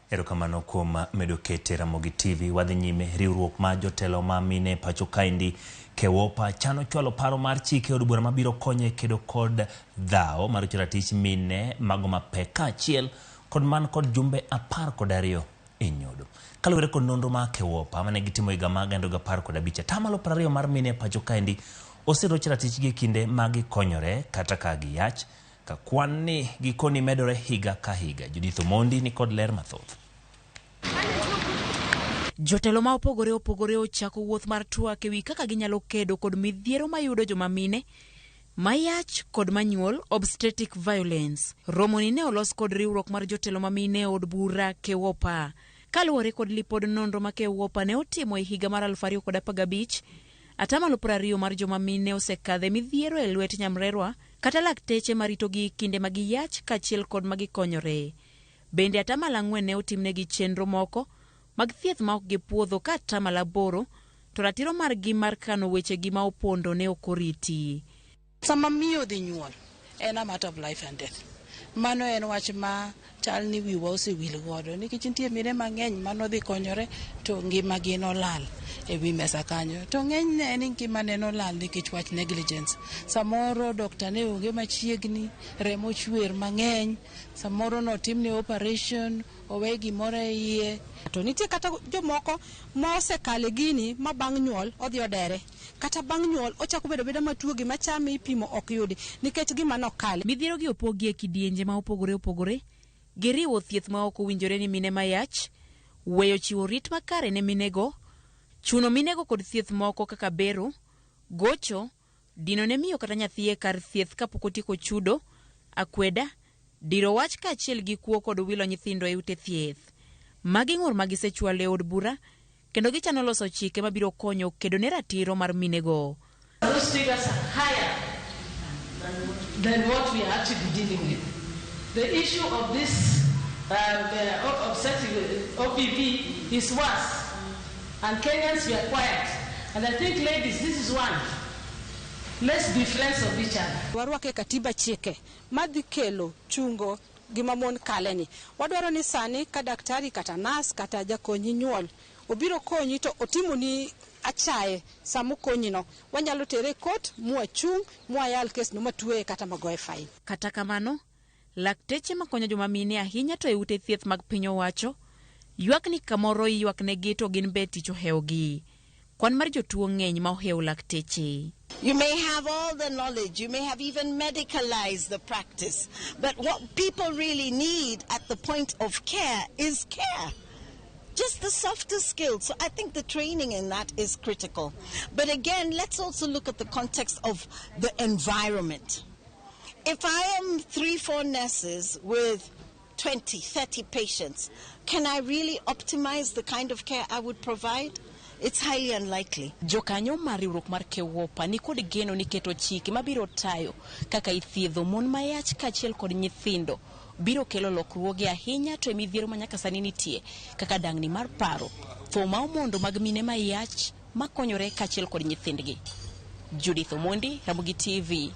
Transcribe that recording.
Erokamano kuom medo kete Ramogi TV. Wadhi nyime. Riwruok ma jotelo ma mine pacho kaendi KEWOPA chano chwalo paro mar chike od bura mabiro konye kedo kod dhao mar ratich mine mago mapek kaachiel kod man kod jumbe 12 e nyodo. Kaluwore kod nonro ma KEWOPA mane gitimo higa mag 2015, tamalo 20 mar mine pacho kaendi oseroch ratichgi kinde magi konyore kata ka giyach ka kwan ni gikoni medore higa ka higa. Judith Omondi ni kod ler mathoth. Jotelo ma opogore ochako wuoth mar twak ewi kaka ginyalo kedo kod midhiero mayudo joma mine, mayach kod manyuol, obstetric violence. Romoni ne olos kod riwruok mar jotelo ma mine od bura KEWOPA. Kaluwore kod lipod nonro ma KEWOPA ne otimo e higa mar 2015, atamalo 20 mar joma mine osekadhe midhiero e lwet nyamrerwa kata lakteche maritogi kinde magiyach kaachiel kod magikonyore. Bende atamalo 4 ne otimnegi chenro moko mag thieth ma ok gipuodho ka atamalo 8 to ratiro margi mar kano wechegi ma opondo ne okoriti. Sama miyo dhi nyuol en a matter of life and death. Mano en wach ma chal ni wiwa osewil godo nikech nitie mine mang'eny mano dhi konyore to ngimagi nolal e wi mesa kanyo. To ng'eny ne en ngimane nolal nikech wach negligence. Samoro dokta ne onge machiegni, remo chwer mang'eny, samoro notimne operation, owe gimoro e iye. To nitie kata jomoko ma osekale gini ma bang' nyuol odhi odere. Kata bang' nyuol ochako bedo matuo gima chame ipimo ok yudi nikech gima nokale. Midhiero gi opogi e kidienje ma opogore, giriwo thieth ma ok owinjore ni mine mayach, weyo chiwo rit makare ne minego, chuno minego kod thieth moko kaka bero, gocho, dino ne miyo kata nyathi e kar thieth kapok otieko chudo, akweda, diro wach kaachiel gi kuo kod wilo nyithindo e ute thieth. Magi ng'ur magisechwalo e od bura kendo gichano loso chike mabiro konyo kedo ne ratiro mar minego. Those figures are higher than what we are actually dealing with. The issue of this OPV is worse, and Kenyans were quiet. And I think, ladies, this is one. Let's be friends of each other. Warwake katiba chike madhi kelo chungo gima mon kaleni. Wadwaro ni sani ka daktari kata nas kata jakonyi nyuol obiro konyi to otimo ni achaye samu konyino wanyalo tere kot muachung muayal kes no matue kata magoe fine. Kata kamano, lakteche makonyo joma mine ahinya to e ute thieth mag piny owacho ywak ni kamoro ywak ne gi to gin be tich ohewogi. Kwan mar jotuo ng'eny ma ohewo lakteche. You may have all the knowledge, you may have even medicalized the practice, but what people really need at the point of care is care. Just the softer skills. So I think the training in that is critical. But again, let's also look at the context of the environment. If I am 3-4 nurses with 20, 30 patients, can I really optimize the kind of care I would provide? It's highly unlikely. Jokanyo mar riwruok mar KEWOPA ni kod geno ni keto chike mabiro tayo kaka ithiedho mon mayach kaachiel kod nyithindo biro kelo lokruoge ahinya to midhiero manyaka sani nitie kaka dang'ni mar paro, tho ma omondo mag mine mayach makonyore kaachiel kod nyithindgi. Judith Omondi, Ramogi TV.